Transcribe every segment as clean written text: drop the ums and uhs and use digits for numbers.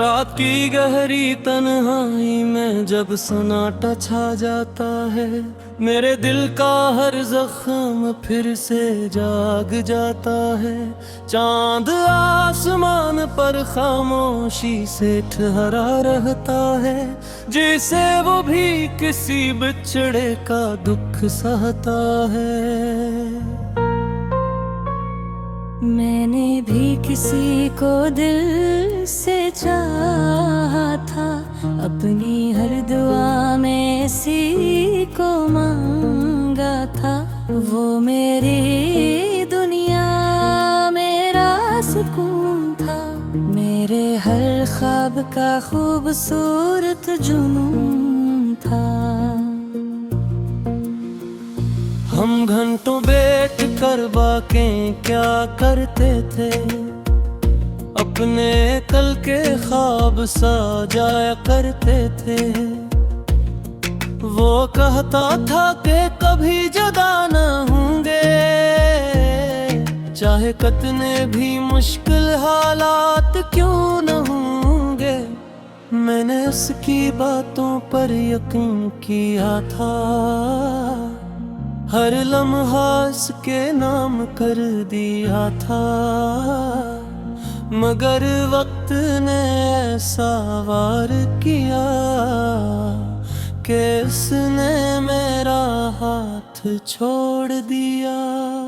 रात की गहरी तन्हाई में जब सन्नाटा छा जाता है, मेरे दिल का हर जख्म फिर से जाग जाता है। चांद आसमान पर खामोशी से ठहरा रहता है, जिसे वो भी किसी बिछड़े का दुख सहता है। मैंने भी किसी को दिल से चाहा था, अपनी हर दुआ में इसी को मांगा था। वो मेरी दुनिया मेरा सुकून था, मेरे हर ख्वाब का खूबसूरत जुनून था। हम घंटों बैठ कर बातें क्या करते थे, अपने कल के ख्वाब सजाया करते थे। वो कहता था कि कभी जुदा न होंगे, चाहे कितने भी मुश्किल हालात क्यों न होंगे। मैंने उसकी बातों पर यकीन किया था, हर लम्हा उसके नाम कर दिया था। मगर वक्त ने ऐसा वार किया कि उसने मेरा हाथ छोड़ दिया।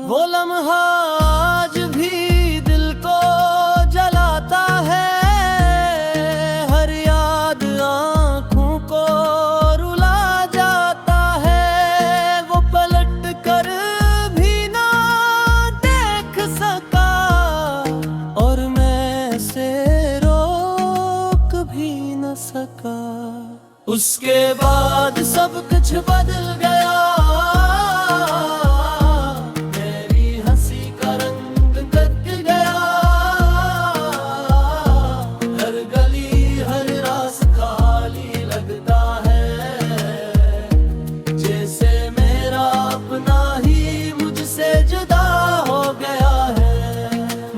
वो लम्हा आज भी दिल को जलाता है, हर याद आँखों को रुला जाता है। वो पलट कर भी ना देख सका और मैं से रोक भी न सका। उसके बाद सब कुछ बदल गया, मेरी हंसी का रंग कट गया। हर गली हर रास्ता खाली लगता है, जैसे मेरा अपना ही मुझसे जुदा हो गया है।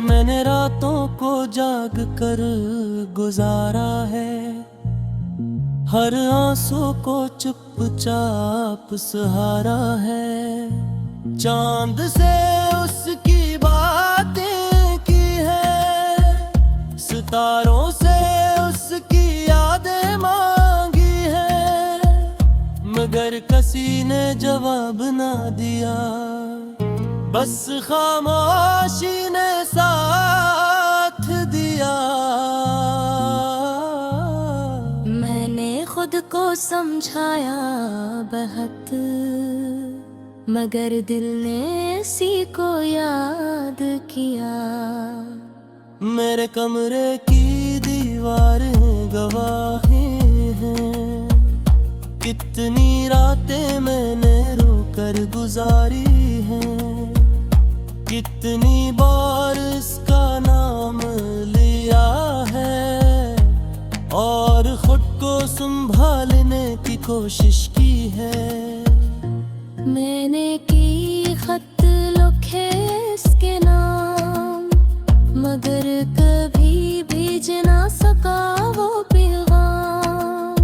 मैंने रातों को जाग कर गुजारा है, हर आंसू को चुपचाप सहारा है। चांद से उसकी बातें की है, सितारों से उसकी यादें मांगी है। मगर किसी ने जवाब ना दिया, बस खामोशी ने साथ दिया। खुद को समझाया बहुत, मगर दिल ने इसी को याद किया। मेरे कमरे की दीवारें गवाही हैं, कितनी रातें मैंने रोकर गुजारी हैं। कितनी बार इसका नाम लिया है और खुद को संभालने की कोशिश की है। मैंने की खत लिखे इसके नाम, मगर कभी भेज ना सका वो पैगाम।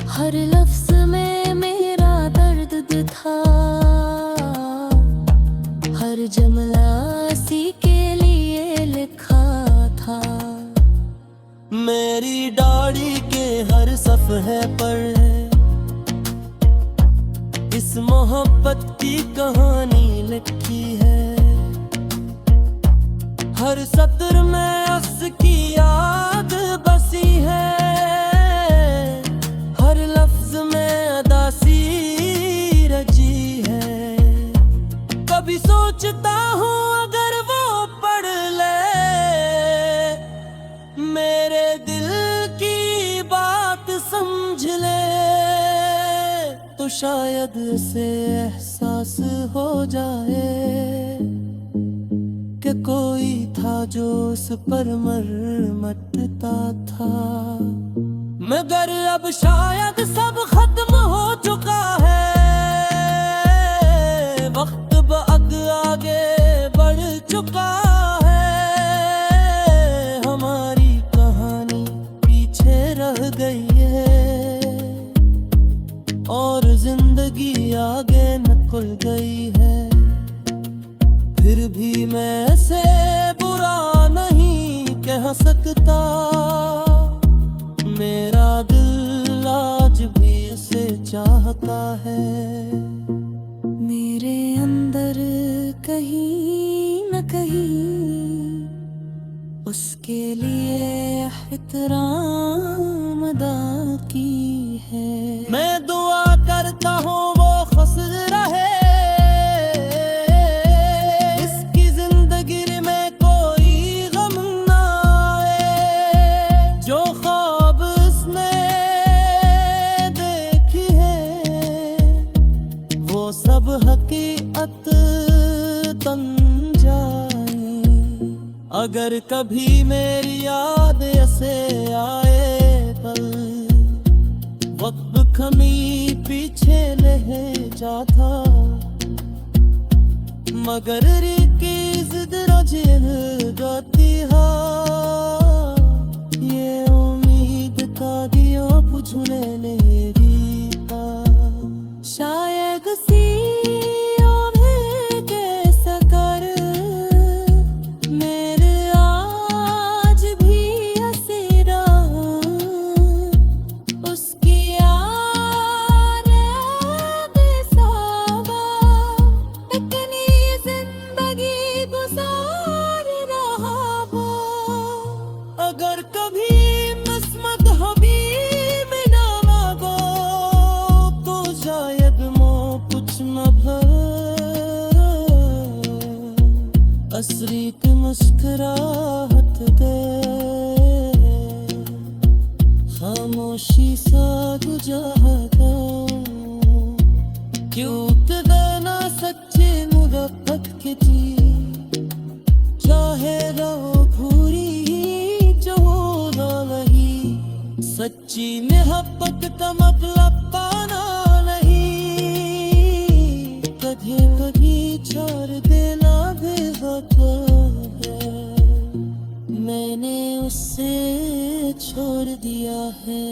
हर लफ्ज में मेरा दर्द था, हर जुमला इसी के लिए लिखा था। मेरी डायरी के हर सफ़हे पर इस मोहब्बत की कहानी लिखी है। हर सत्र में उसकी याद बसी है, हर लफ्ज में अदासी रची है। कभी सोचता हूँ अगर वो पढ़ ले मेरे दिल की बात समझ ले, तो शायद से एहसास हो जाए कि कोई था जो उस पर मरमटता था। मगर अब शायद सब खत्म हो चुका है, वक्त अब आगे बढ़ चुका है। हमारी कहानी के नकुल गई है, फिर भी मैं से बुरा नहीं कह सकता। मेरा दिल आज भी उसे चाहता है। मेरे अंदर कहीं न कहीं उसके लिए एहतराम अदा की है। मैं दुआ करता हूँ वो खुश रहे, इसकी जिंदगी में कोई गम ना आए। जो ख्वाब उसने देखी है वो सब हकीकत बन जाए। अगर कभी मेरी याद ऐसे आए पल, वक्त कमी पीछे ले जाता, मगर की जिद रजिल गाती हा। ये उम्मीद का दिया बुझने मेरी था। शायद सीओ में कैसा कर मेरे आज भी हसीरा उसकी यार बेसाबा इतनी जिंदगी गुजार रहा वो। अगर कभी किस्मत हबीब ना मांगो तो शायद मो कुछ न भर। असरी की मुस्कुराहट दे, खामोशी सा गुजारता। क्यों देना सच्चे मुहब्बत के जी, चाहे रहो भूरी जो ना वही। सच्ची मोहब्बत का मतलब पाना नहीं, कभी कभी छोड़ देना भी होता है। मैंने उससे छोड़ दिया है,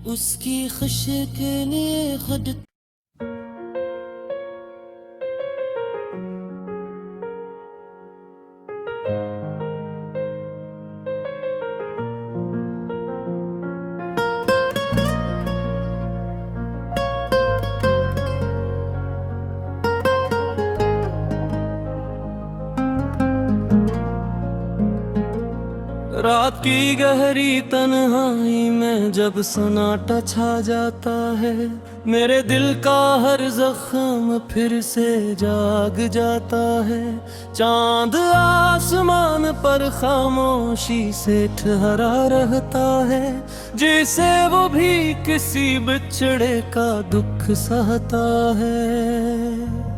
उसकी खुशी के लिए खुद। रात की गहरी तन्हाई में जब सन्नाटा छा जाता है, मेरे दिल का हर जख्म फिर से जाग जाता है। चांद आसमान पर खामोशी से ठहरा रहता है, जिसे वो भी किसी बिछड़े का दुख सहता है।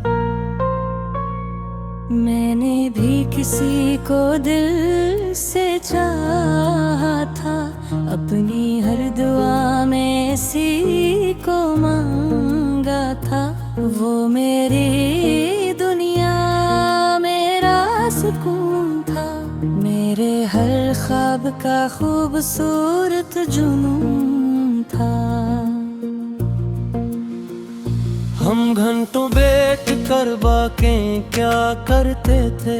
मैंने भी किसी को दिल से चाहा था, अपनी हर दुआ में इसी को मांगा था। वो मेरी दुनिया मेरा सुकून था, मेरे हर ख्वाब का खूबसूरत जुनून था। हम घंटों बैठ कर बातें क्या करते थे,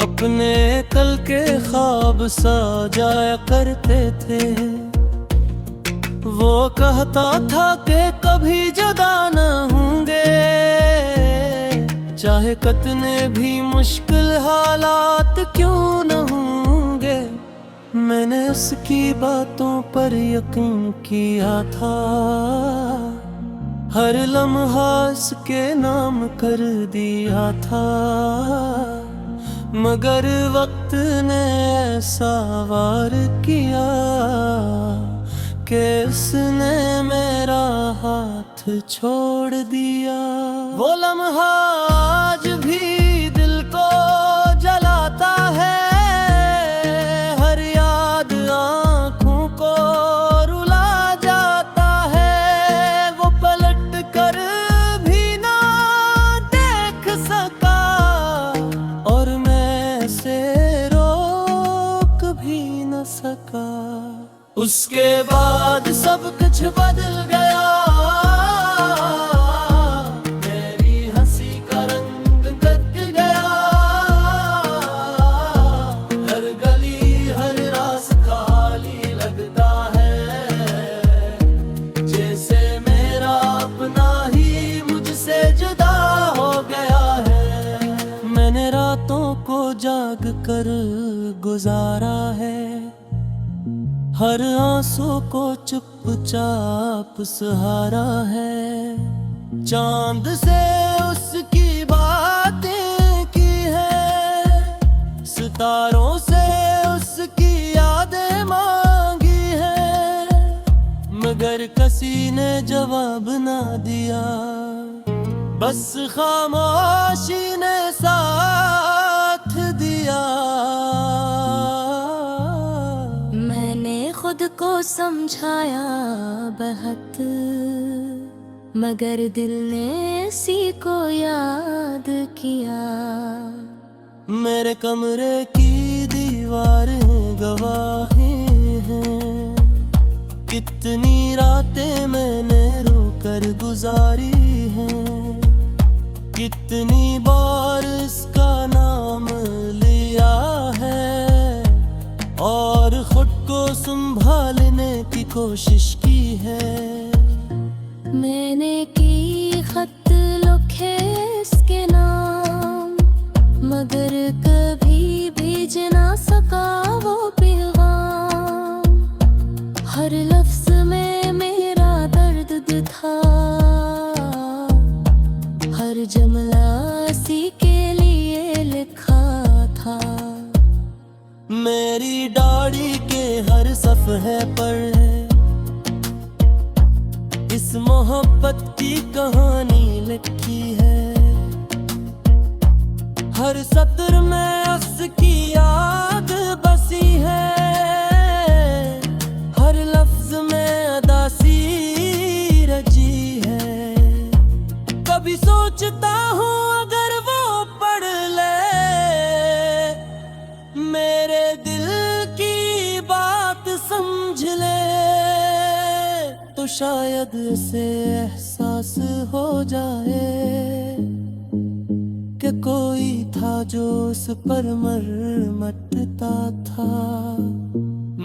अपने कल के ख्वाब सजाया करते थे। वो कहता था कि कभी जुदा न होंगे, चाहे कितने भी मुश्किल हालात क्यों न होंगे। मैंने उसकी बातों पर यकीन किया था, हर लम्हा उसके नाम कर दिया था। मगर वक्त ने ऐसा वार किया कि उसने मेरा हाथ छोड़ दिया। वो लम्हा आज भी दिल को जलाता है, हर याद आँखों को रुला जाता है। वो पलट कर भी ना देख सका और मैं से रोक भी न सका। उसके बाद सब कुछ बदल गया, कर गुजारा है। हर आंसू को चुपचाप सहारा है। चांद से उसकी बातें की है, सितारों से उसकी यादें मांगी है, मगर किसी ने जवाब ना दिया, बस खामोशी ने साथ दिया। मैंने खुद को समझाया बहुत, मगर दिल ने सी को याद किया। मेरे कमरे की दीवारें गवाही हैं, कितनी रातें मैंने रोकर गुजारी हैं, कितनी बार इसका नाम लिया है और खुद को संभालने की कोशिश की है। मैंने की खत लिखे इसके नाम, मगर कभी भेज ना सका वो पैगाम। हर लफ्ज में मेरा दर्द था, हर जुमला सी के लिए लिखा था। मेरी डायरी के हर सफ़हे पर है इस मोहब्बत की कहानी लिखी है। हर सत्र में उसकी याद बसी है, हर लफ्ज में अदासी रची है। कभी सोचता हूँ अगर वो पढ़ ले मेरे दिल की बात समझ ले, तो शायद से एहसास हो जाए कि कोई था जो उस पर मरमटता था।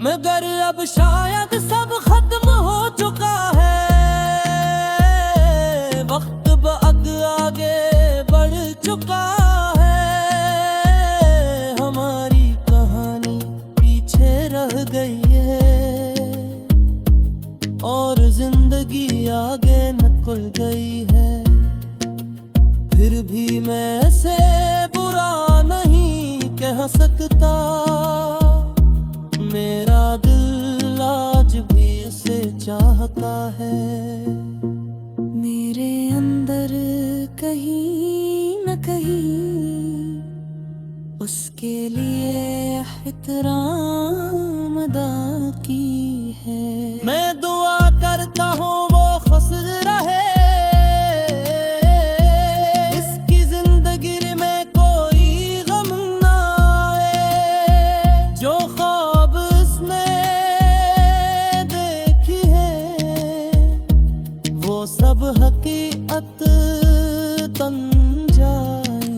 मगर अब शायद सब खत्म हो चुका है, वक्त बअद आगे बढ़ चुका है। हमारी कहानी पीछे रह गई है और जिंदगी आगे निकल गई है। फिर भी मैं से बुरा नहीं कह सकता, मेरा दिल आज भी उसे चाहता है। मेरे अंदर कहीं न कहीं उसके लिए एहतराम अदा की है। मैं दुआ करता हूँ वो खुश रहे, इसकी जिंदगी में कोई गम ना आए। जो ख्वाब इसने देखी है वो सब हकीकत बन जाए।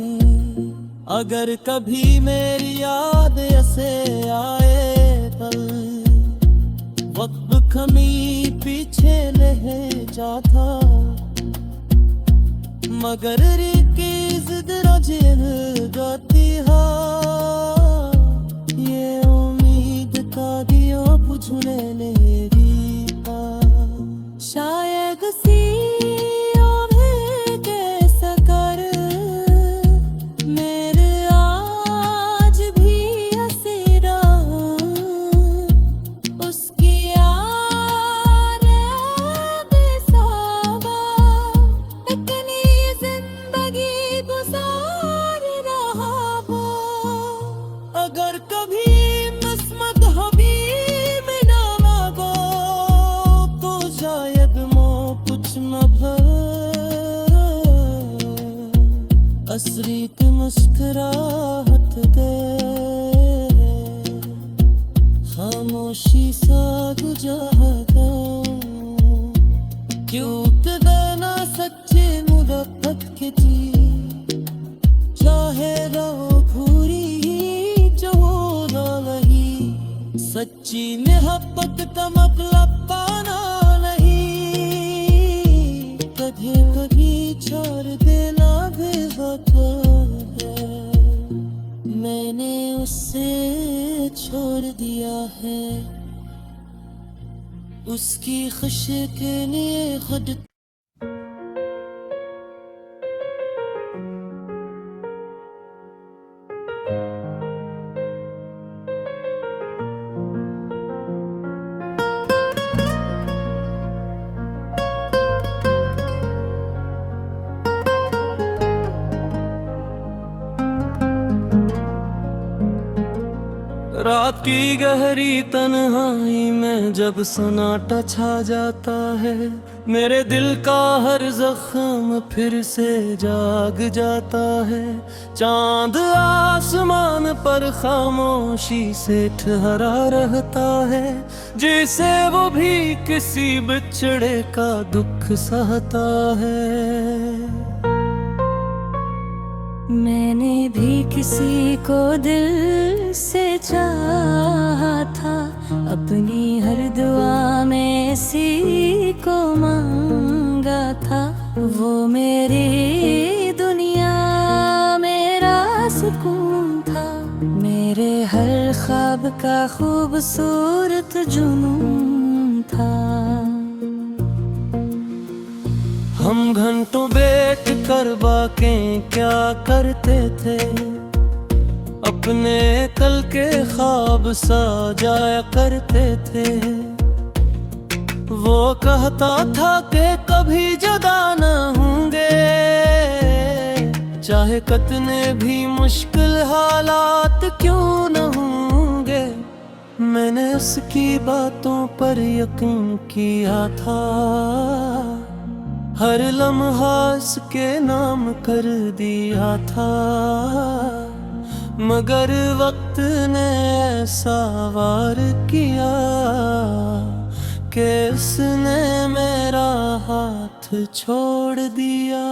अगर कभी मेरी याद ऐसे आए पल, वक्त खमी पीछे ले जाता, मगर की जिद रजिल गाती हा। ये उम्मीद का दियो बुझने मेरी था। शायद सी अगर कभी किस्मत हबीब ना मांगो तो शायद मो कुछ न भर। असरी की मुस्कुराहट दे, खामोशी सा गुजारा क्यों देना सच्चे मुहब्बत के जी। चाहे रहो भूरी सच्ची मोहब्बत का मतलब पाना नहीं, कभी कभी छोड़ देना भी होता है। मैंने उससे छोड़ दिया है, उसकी खुशी के लिए खुद। रात की गहरी तन्हाई में जब सन्नाटा छा जाता है, मेरे दिल का हर जख्म फिर से जाग जाता है। चांद आसमान पर खामोशी से ठहरा रहता है, जिसे वो भी किसी बिछड़े का दुख सहता है। मैंने भी किसी को दिल से चाहा था, अपनी हर दुआ में इसी को मांगा था। वो मेरी दुनिया मेरा सुकून था, मेरे हर ख्वाब का खूबसूरत जुनून था। हम घंटों बैठ कर बातें क्या करते थे, अपने कल के ख्वाब सजाया करते थे। वो कहता था कि कभी जुदा न होंगे, चाहे कितने भी मुश्किल हालात क्यों न होंगे। मैंने उसकी बातों पर यकीन किया था, हर लम्हा उसके नाम कर दिया था। मगर वक्त ने ऐसा वार किया कि उसने मेरा हाथ छोड़ दिया।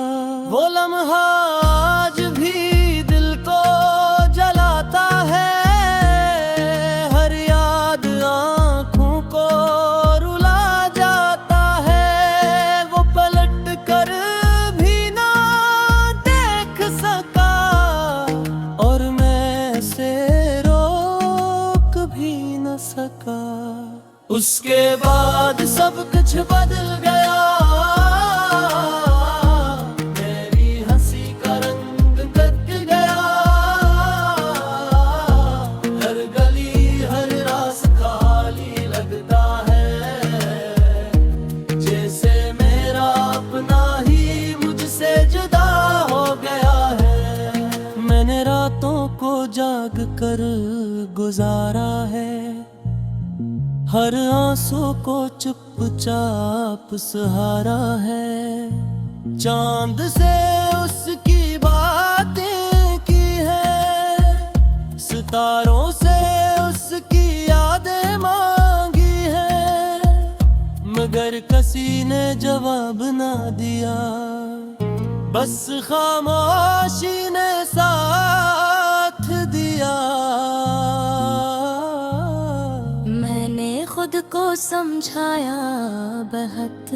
वो लम्हा आज भी दिल को जलाता है, हर याद आँखों को रुला जाता है। वो पलट कर भी ना देख सका और मैं से रोक भी न सका। उसके बाद सब कुछ बदल गया, मेरी हंसी का रंग बदल गया। हर गली हर रास्ता खाली लगता है, जैसे मेरा अपना ही मुझसे जुदा हो गया है। मैंने रातों को जाग कर गुजारा है, हर आंसू को चुपचाप सहारा है। चांद से उसकी बातें की है, सितारों से उसकी यादें मांगी है। मगर किसी ने जवाब ना दिया, बस खामोशी ने साथ दिया। खुद को समझाया बहुत,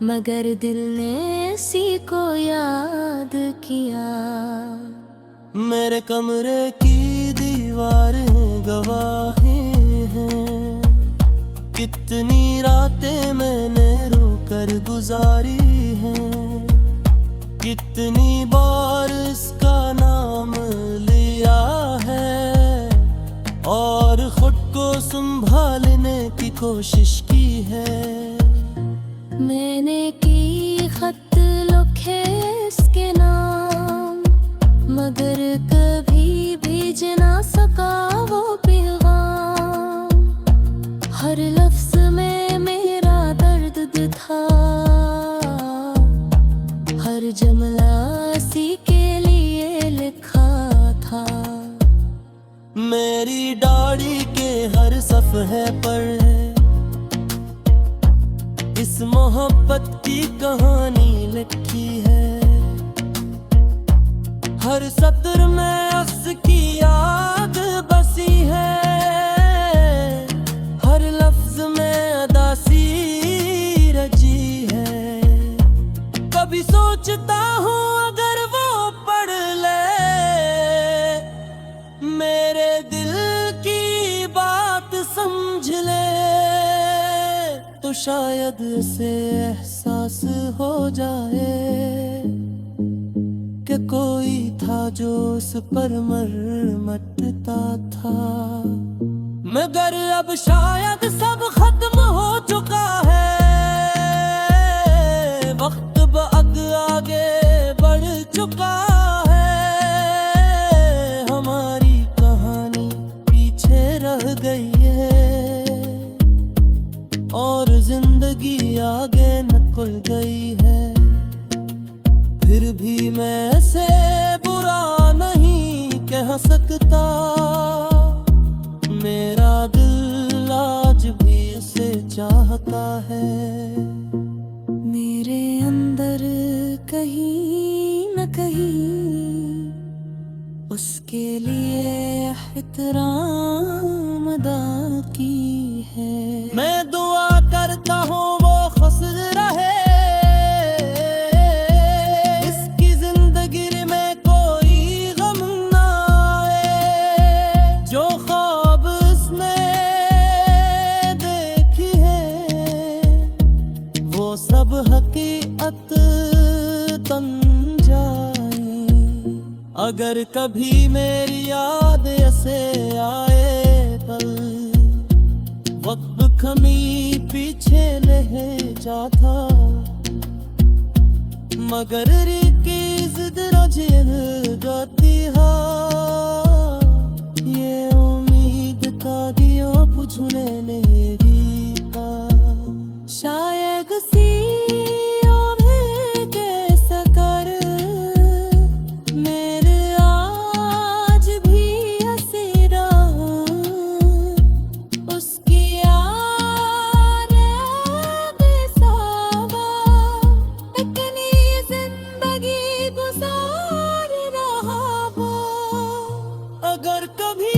मगर दिल ने इसी को याद किया। मेरे कमरे की दीवारें गवाही हैं, कितनी रातें मैंने रोकर गुजारी हैं। कितनी बार इसका नाम लिया है और खुद को संभालने की कोशिश की है। मैंने की खत लिखे इसके नाम, मगर कभी भेज ना सका वो पैगाम। हर लफ्ज में मेरा दर्द था, हर जुमला इसी के लिए लिखा था। मेरी डायरी के हर सफ़हे पर इस मोहब्बत की कहानी लिखी है। हर सत्र में उसकी याद बसी है, हर लफ्ज में अदासी रची है। कभी सोचता हूँ अगर वो पढ़ ले शायद इसे एहसास हो जाए कि कोई था जो उस पर मरमटता था। मगर अब शायद सब खत्म हो चुका है, वक्त अब आगे बढ़ चुका है, हमारी कहानी पीछे रह गई है और जिंदगी आगे निकल गई है। फिर भी मैं ऐसे बुरा नहीं कह सकता, मेरा दिल आज भी उसे चाहता है। मेरे अंदर कहीं न कहीं उसके लिए एहतराम अदा की है। मैं दुआ करता हूँ वो खुश रहे, इसकी जिंदगी में कोई गम ना आए। जो ख्वाब उसने देखी है वो सब हकीकत बन जाए। अगर कभी मेरी याद ऐसे आए पल, वक्त कमी पीछे ले जाता, मगर की जिद रजेल गाती हा। ये उम्मीद का दियो बुझने मेरी का, शायद सीओ में कैसा कर मेरे आज भी हसीरा उसकी याद बेसावा इतनी जिंदगी गुजार रहा वो। अगर कभी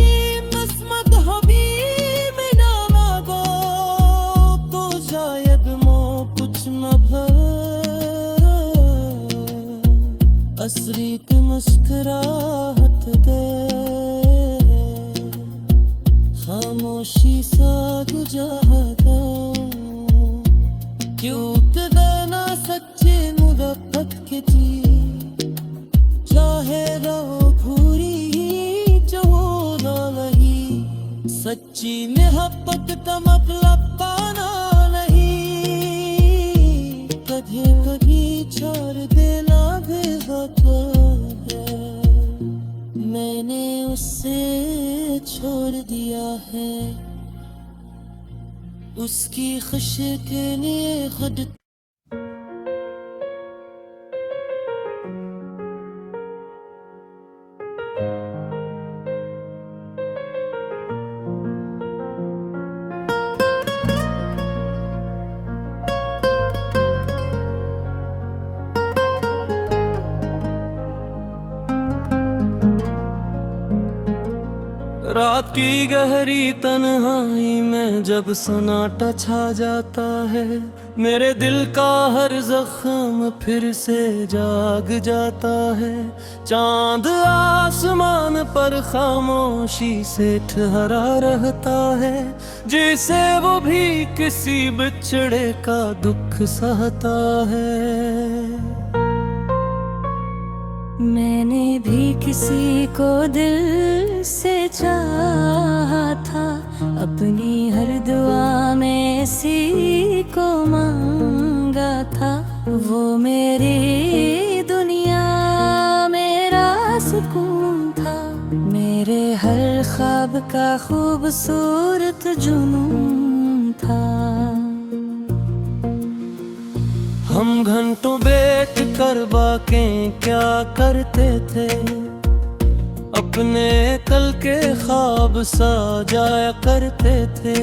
किस्मत हबीब ना मांगो तो शायद मो कुछ न भर। असरी की मुस्कुराहट दे, खामोशी सा गुजारा, क्यों देना सच्चे मुदब्बत के जी, चाहे रहो भूरी जो नहीं। सच्ची मोहब्बत तमक लपाना नहीं, कभी कभी छोड़ देना भी होता है। मैंने उससे छोड़ दिया है, उसकी खुशी के लिए खुद। रात की गहरी तन्हाई में जब सन्नाटा छा जाता है, मेरे दिल का हर जख्म फिर से जाग जाता है। चांद आसमान पर खामोशी से ठहरा रहता है, जिसे वो भी किसी बिछड़े का दुख सहता है। मैंने भी किसी को दिल से चाहा था, अपनी हर दुआ में इसी को मांगा था। वो मेरी दुनिया मेरा सुकून था, मेरे हर ख्वाब का खूबसूरत जुनून था। हम घंटों बैठ कर बातें क्या करते थे, अपने कल के ख्वाब सजाया करते थे।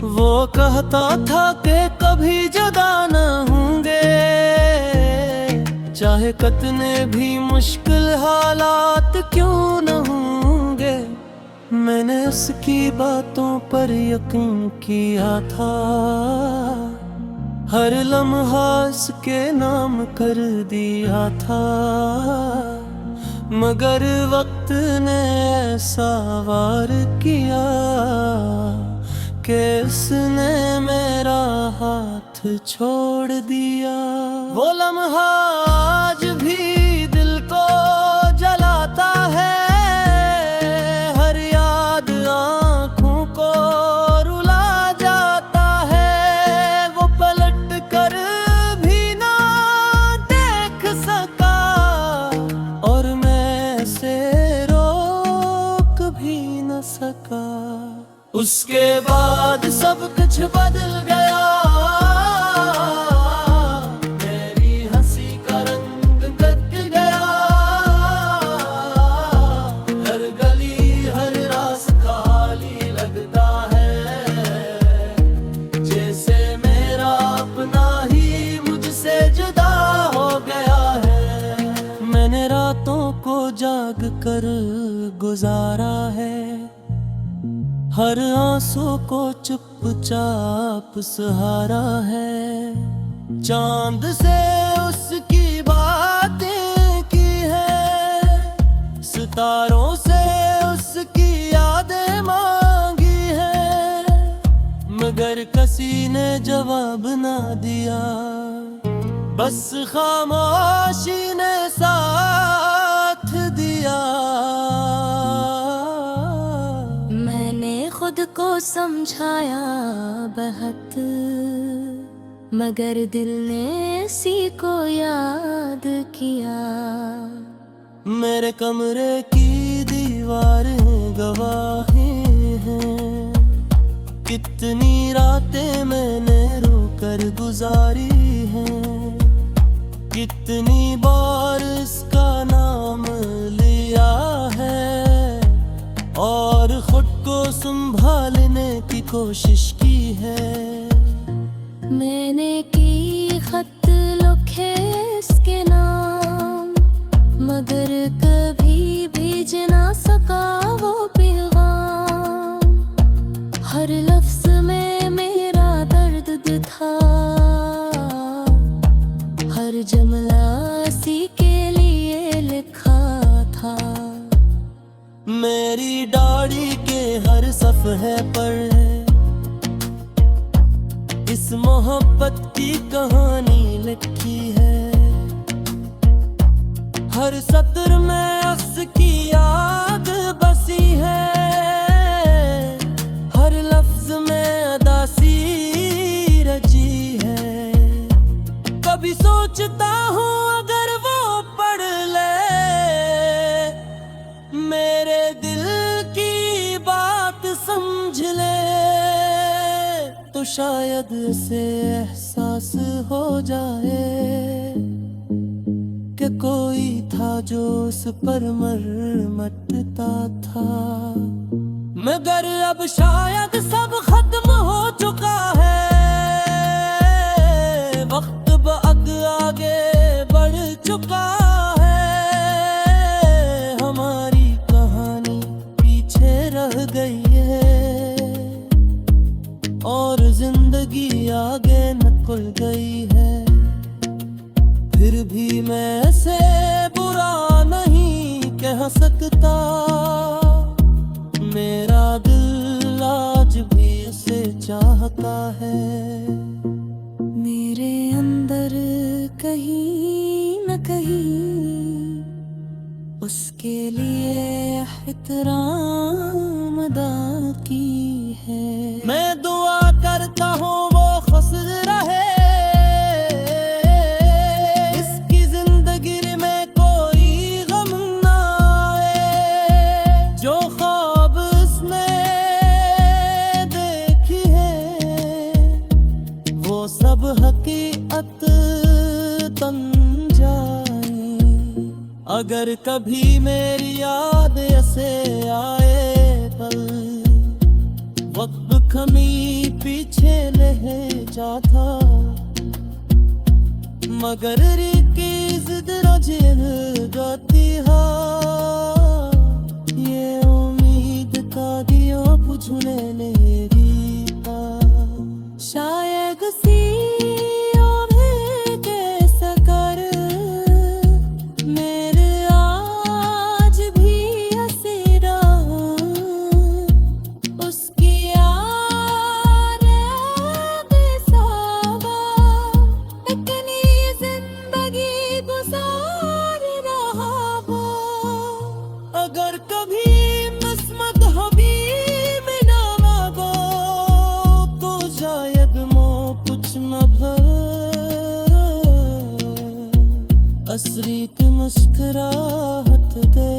वो कहता था कि कभी जुदा न होंगे, चाहे कितने भी मुश्किल हालात क्यों न होंगे। मैंने उसकी बातों पर यकीन किया था, हर लम्हा उसके नाम कर दिया था। मगर वक्त ने ऐसा वार किया के उसने मेरा हाथ छोड़ दिया। वो लम्हा आज भी दिल को जलाता है, हर याद आँखों को रुला जाता है। वो पलट कर भी ना देख सका और मैं से रोक भी न सका। उसके बाद सब कुछ बदल गया, मेरी हंसी का रंग कट गया। हर गली हर रास्ता खाली लगता है, जैसे मेरा अपना ही मुझसे जुदा हो गया है। मैंने रातों को जाग कर गुजारा है, हर आंसू को चुपचाप सहारा है। चांद से उसकी बातें की है, सितारों से उसकी यादें मांगी है, मगर किसी ने जवाब ना दिया। बस खामोशी ने साथ दिया। खुद को समझाया बहुत, मगर दिल ने सी को याद किया। मेरे कमरे की दीवारें गवाही हैं, कितनी रातें मैंने रोकर गुजारी हैं। कितनी बार इसका नाम लिया है और खुद को संभालने की कोशिश की है। मैंने की खत लिखे इसके नाम, मगर कभी भेज ना सका वो पैगाम। हर लफ्ज में मेरा दर्द था, हर जुमला सी के लिए लिखा था। मेरी डायरी के हर सफ़हे पर इस मोहब्बत की कहानी लिखी है। हर सत्र में उसकी याद बसी है, हर लफ्ज में अदासी रची है। कभी सोचता हूँ अगर वो पढ़ ले मेरे दिल की बात समझ ले, तो शायद उसे एहसास हो जाए कि कोई था जो उस पर मरमटता था। मगर अब शायद सब खत्म हो चुका है, वक्त अब आगे बढ़ चुका है। हमारी कहानी पीछे रह गई है और जिंदगी आगे निकल गई है। फिर भी मैं से बुरा नहीं कह सकता, मेरा दिल आज भी उसे चाहता है। मेरे अंदर कहीं न कहीं उसके लिए एहतराम अदा की है। मैं दुआ करता हूँ वो खुश रहे, इसकी जिंदगी में कोई गम ना आए। जो ख्वाब उसने देखी है वो सब हकीकत बन जाए। अगर कभी मेरी याद ऐसे आए पल, वक्त कमी पीछे ले जाता, मगर की जिद रजिल गाती हा। ये उम्मीद का दिया बुझने मेरी था। शायद सी हसरीत मुस्कुराहट दे,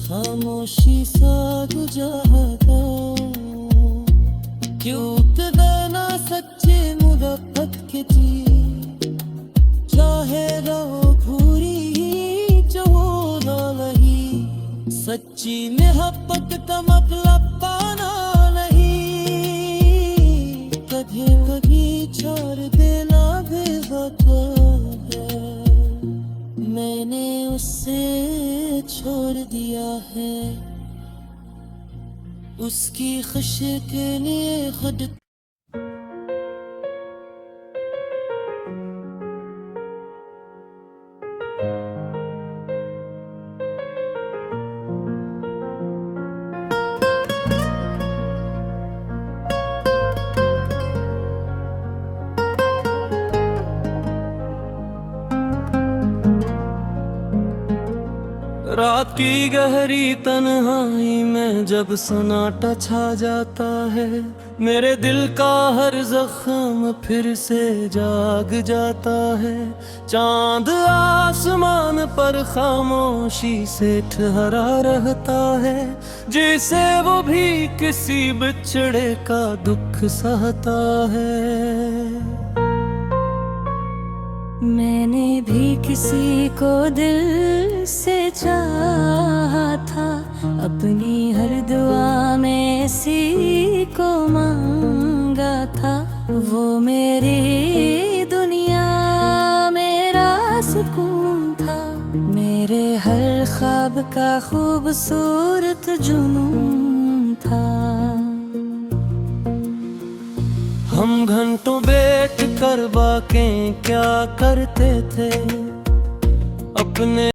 खामोशी सा गुजारता क्यूट देना सच्चे मुहब्बत के जी, चाहे रहो पूरी जो ना नहीं, सच्ची मोहब्बत का मतलब पाना नहीं, कभी कभी छोड़ देना भी होता है, मैंने उससे छोड़ दिया है, उसकी खुशी के लिए खुद रात की गहरी तन्हाई में जब सन्नाटा छा जाता है, मेरे दिल का हर जख्म फिर से जाग जाता है, चांद आसमान पर खामोशी से ठहरा रहता है, जैसे वो भी किसी बिछड़े का दुख सहता है। मैंने भी किसी को दिल से चाहा था, अपनी हर दुआ में इसी को मांगा था, वो मेरी दुनिया मेरा सुकून था, मेरे हर ख्वाब का खूबसूरत जुनून था। हम घंटों बैठ कर बातें क्या करते थे अपने